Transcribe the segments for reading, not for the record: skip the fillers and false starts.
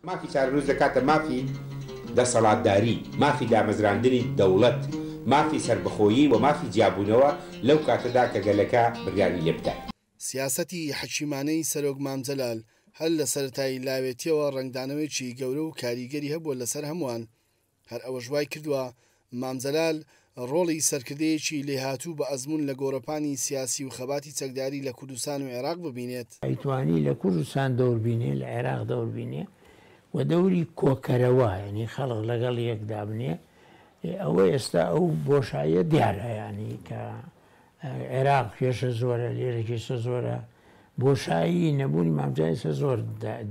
مافی چارەنووس دەکاتە مافی دەسەڵاتداری، مافی دامەزراندنی دەوڵەت، مافی سربەخۆیی و مافی جیابوونەوە لەو کاتەدا کە گەلەکە بڕیاری لێ بدات. سیاسەتی حەکیمانەی سەرۆک مامجەلال هەر لە سەرەتایی لاوێتیەوە ڕنگدانەوەیکی گەورە و کاریگەری هەبووە لەسەر هەمووان. هەر ئەوەش وای کردووە مامجەلال ڕۆڵی سەرکردەیەکی لێهاتوو بە ئەزمون لە گۆڕەپانی سیاسی و خەباتی چەکداری لە کوردستان و عێراق ببینێت. ئەیتوانی لە کوردستان دەوربینێ، لە عێراق دەوربینێ و دەوری کۆکەرەوە، یعنی خەڵق لەگەڵ یەکدا بنێ. ئەوە ئێستا ئەو بۆشایە دیارە، ینی کە عێراق کێشە زۆرە، لێرە کێشە زۆرە، بۆشایی نەبوونی مامجایسە زۆر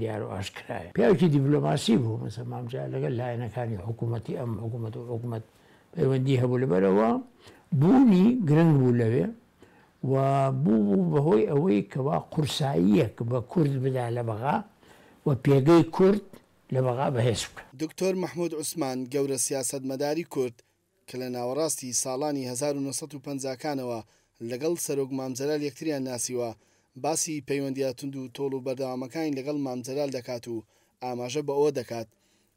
دیار و ئاشکرایە. پیاوێکی دیپلۆماسی بوو، مەسەڵەن مامجا لەگەڵ لایەنەکانی حکوومەتی ئەم حکوومەت و حکوومەت پەیوەندی هەبوو لەبەرەوە بوونی گرنگ بوو لەوێ و بوو بەهۆی ئەوەی کەوا قورساییەک بە کورد بدا لە بەغا و پێگەی کورد لە بەغا بەهێز بکە. دکتۆر مەحموود عوسمان گەورە سیاسەتمەداری کورد کە لە ناوەڕاستی ساڵانی 1950کانەوە لەگەڵ سەرۆک مامجەلال یەکتریان ناسیوە، باسی پەیوەندیە تونند و تۆڵ و بەردەوامەکانی لەگەڵ مامجەلال دەکات و ئاماژە بە ئەوە دەکات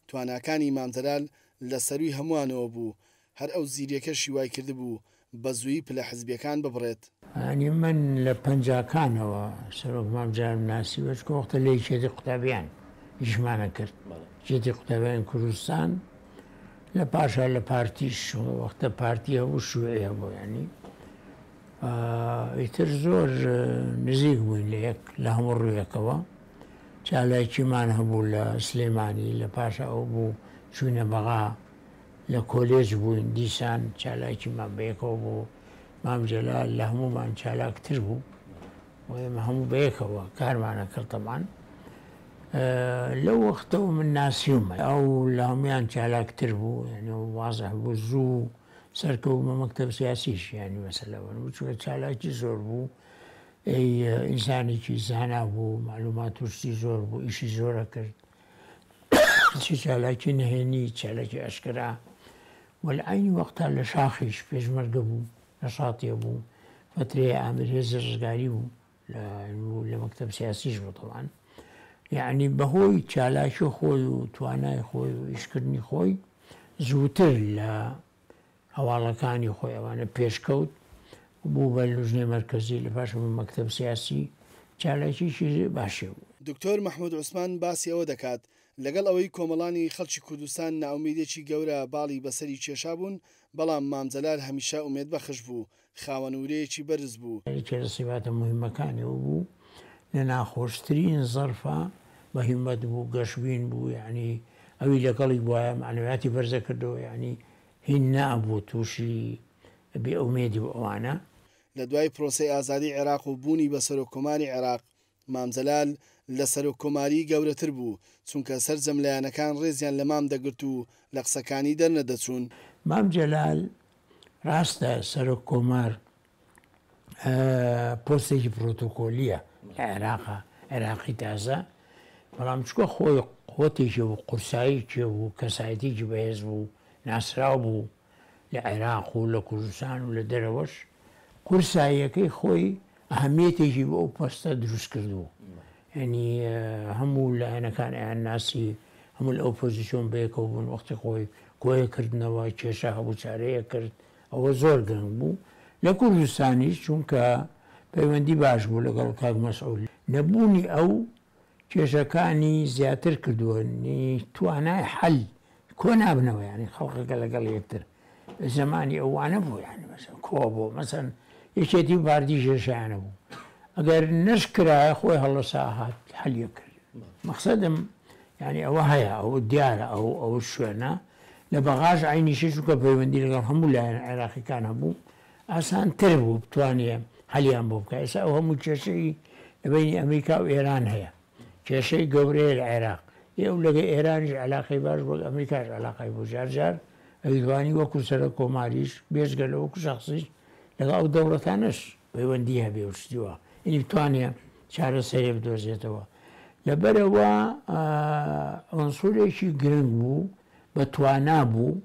تواناکانی مامجەلال لە سەروی هەمووانەوە بوو، هەر ئەو زیریەکەشی وای کرده بوو بە زووی پلە حزبیەکان ببڕێت. ئەنی من لە پەنجاکانەوە سەرۆک مامجەلال ناسیوە، چکە وەختە لێی چێتی قوتابیان ئیشمانە کرد، چێتی قوتابیان کوردستان، لە پاشا لە پارتیش وەختە پارتی هەبوو شوێ هەبوو، ینی ئیتر زۆر نزیک بووین لە هەموو ڕوویەکەوە. چالایکیمان هەبوو لە سلێمانی، لە پاشا ئەو بوو چوونە بەغا، لە کۆلێج بووین، دیسان چالایکیمان بەیەکەوە بوو. مامجەلال لە هەموومان چالاکتر بوو و ئێمە هەموو بەیەکەوە کارمانە کرد. تەمان لەو وەختەوە من ناسیومە، ئەو لە هەمویان چالاکتر بوو، یعنی وازە بوو، زوو سەرکەوتمە مەکتەب سیاسیش، ینی مەسەلەوە چونکە چالاکی زۆر بوو، ئینسانێکی زانا بوو، معلومات وشتی زۆر بوو، ئیشی زۆرە کرد، چی چالاکی نهێنی، چالاکی ئەشکرا، وەلعینی وەختا لە شاخیش پێشمەرگە بوو، نەشاتێ بوو، فترەیە ئامیر هێزی ڕزگاری بوو لە مەکتەب سیاسیش بوو. تەمان یعنی بەهۆی چالاکی خۆی و توانای خۆی و ئیشکردنی خۆی زووتر لە هەواڵەکانی خۆی ئەوانە پێشکەوت بوو بە لوژنەی مەرکەزی، لە پاش مەکتەب سیاسی چالاکیشی باشێ بوو. دکتۆر مەحموود عوسمان باسی ئەوە دەکات لەگەڵ ئەوەی کۆمەڵانی خەڵکی کوردستان ناومیدێکی گەورە باڵی بەسەری کێشا بوون، بەڵام مامجەلال هەمیشە ئومێد بەخش بوو، خاوەنورەیەکی بەرز بوو. یەکێ لە سیفاتە موهیمەکانیەوە بوو، لە ناخۆشترین زەرفە بەهیمەت بوو، گەشبین بوو، یعنی ئەوی لەگەڵی وایە معنویاتی بەرزە کردەوە، یعنی هین نابوو تووشی بێ ئومێدی و ئەوانە. لە دوای پرۆسەی ئازادی عێراق و بوونی بە سەرۆککۆماری عێراق، مامجەلال لە سەرۆککۆماری گەورەتر بوو، چونکە سەرجەم لایەنەکان ڕێزیان لە مام دەگرت و لە قسەکانی دەرنەدەچوون. مامجەلال ڕاستە سەرۆککۆمار پۆستێکی پرۆتۆکۆلیە لە عێراقا، عێراقی تازە، بەڵام چکە خۆی قوتێکی بوو، قورساییکی بوو، کەسایەتێکی بەهێز بوو، ناسرااو بوو لە عێراق و لە کوردستان و لە دەرەوەش، قورساییەکەی خۆی ئەهەمیەتێکی بۆ ئەو پۆستە دروست کردووە. ینی هەموو لایەنەکان ئەیان ناسی، هەموو لە ئەو پۆزیسیۆن بەیەکەوە بوون، وەختی خۆی کۆیەکردنەوە کێشە هەبوو چارەیە کرد، ئەوە زۆر گرنگ بوو. لە کوردستانیش چونکە پەیوەندی باش بوو لەگەڵ کاک مەسعود، نەبوونی ئەو کێشەکانی زیاتر کردووە، توانای حەل کۆ نابنەوە، ینی خەڵکەکە لەگەڵ یەکتر زمانی ئەوانە بوو، ینی مەسەن کۆ بوو، مەسەن یەکێتی باردی ژێشیانە بوو، ئەگەر نەشکرایە خۆی هەڵەسا هات حەلیە کرد. مەقسەدم ینی ئەوە هەیە، ئەو دیارە، ئەو شوێنە لە بەغاژ عینیشی چونکە پەیوەندی لەگەڵ هەموو لایەن عێراقیەکان هەبوو، ئاسانتر بوو بتوانێ هەلیان بۆ بکە. ئێستا ئەو هەموو کێشەی لەبەینی ئەمریکا و ئێران هەیە، کێشەی گەورەیە لە عێراق، ئێو لەگە ئێرانیش علاقەی باش بۆ ئەمریکاش علاقەی بۆ جار ئەیدوانی وەکو سەرۆک کۆماریش بێژگە لە وەکو شەخصیش لەگەڵ ئەو دەوڵەتانەش پەیوەندی هەبێ و شتیوە، ئینی بتوانێ چارەسەرێ بدۆزێتەوە. لەبەرەوە ئەنسوورێکی گرنگ بوو، بە توانا بوو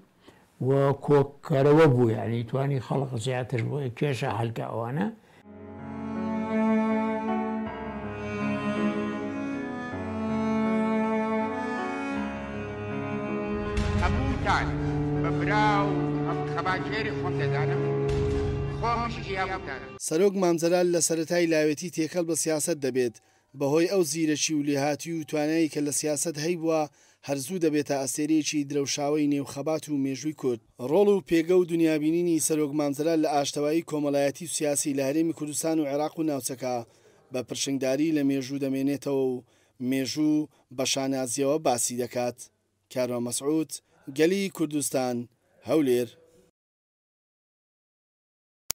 و کۆکەرەوە بوو، یعنی توانی خەڵق زیاتر بوو کێشە هەلکە ئەوانە. هەمووتان بە براو ئەم خەباتێری خۆم دەدانم خۆمش ئیابتان. سەرۆک مامزەلال لە سەرەتای لاوێتی تێکەڵ بە سیاست دەبێت بەهۆی ئەو زیرەکی و لێهاتی و توانایی کە لە سیاست هەیبووە هەرزوو دەبێتە ئەستێرەیەکی درەوشاوی نێوخەبات و مێژووی کورد. ڕۆڵ و پێگە و دنیابینینی سەرۆک مامزەلال لە ئاشتەوایی کۆمەڵایەتی و سیاسی لە هەرێمی کوردستان و عێراق و ناوچەکە بە پرشنگداری لە مێژوو دەمێنێتەوە و مێژوو بە شانازیەوە باسی دەکات. کاروان مەسعود، گەلی کوردستان، هەولێر.